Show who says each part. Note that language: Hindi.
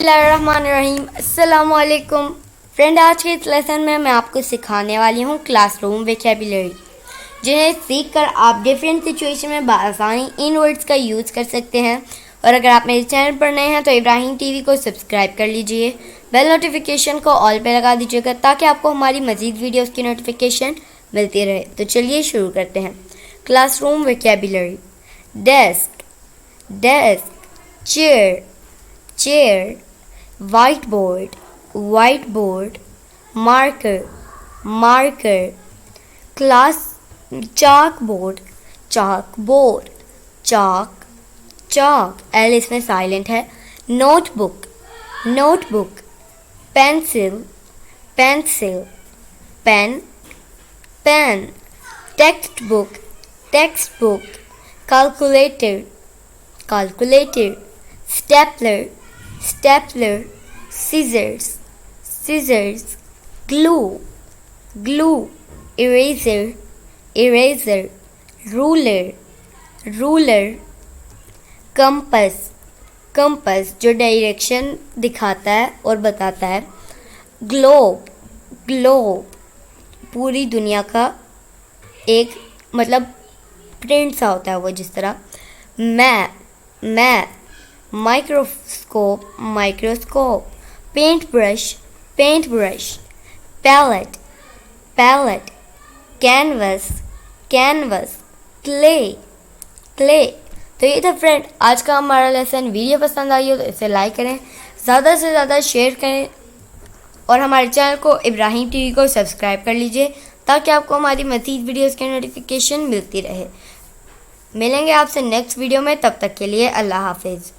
Speaker 1: बिस्मिल्लाहिर्रहमानिर्रहीम। अस्सलाम वालेकुम फ्रेंड, आज के इस लेसन में मैं आपको सिखाने वाली हूँ क्लासरूम वोकैबुलरी, जिन्हें सीख कर आप डिफरेंट सिचुएशन में बआसानी इन वर्ड्स का यूज़ कर सकते हैं। और अगर आप मेरे चैनल पर नए हैं तो इब्राहिम टीवी को सब्सक्राइब कर लीजिए, बेल नोटिफिकेशन को ऑल पे लगा दीजिएगा ताकि आपको हमारी मज़ीद वीडियोज़ की नोटिफिकेशन मिलती रहे। तो चलिए शुरू करते हैं। Classroom vocabulary: desk, desk, chair, chair, whiteboard, whiteboard, marker, marker, class, chalkboard, chalkboard, chalk, chalk, L इसमें साइलेंट है, notebook, notebook, pencil, pencil, pen, pen, textbook, textbook, calculator, calculator, stapler, stapler, scissors, scissors, glue, glue, eraser, eraser, ruler, ruler, compass, compass जो डायरेक्शन दिखाता है और बताता है, globe, globe पूरी दुनिया का एक मतलब प्रिंट सा होता है वो, जिस तरह map, map, microscope, microscope, paint brush, paint brush, palette, palette, canvas, canvas, clay, clay. तो ये था फ्रेंड आज का हमारा लेसन। वीडियो पसंद आई हो तो इसे लाइक करें, ज़्यादा से ज़्यादा शेयर करें और हमारे चैनल को इब्राहिम टीवी को सब्सक्राइब कर लीजिए ताकि आपको हमारी मज़ीद वीडियोज़ की नोटिफिकेशन मिलती रहे। मिलेंगे आपसे नेक्स्ट वीडियो में, तब तक के लिए अल्लाह हाफिज़।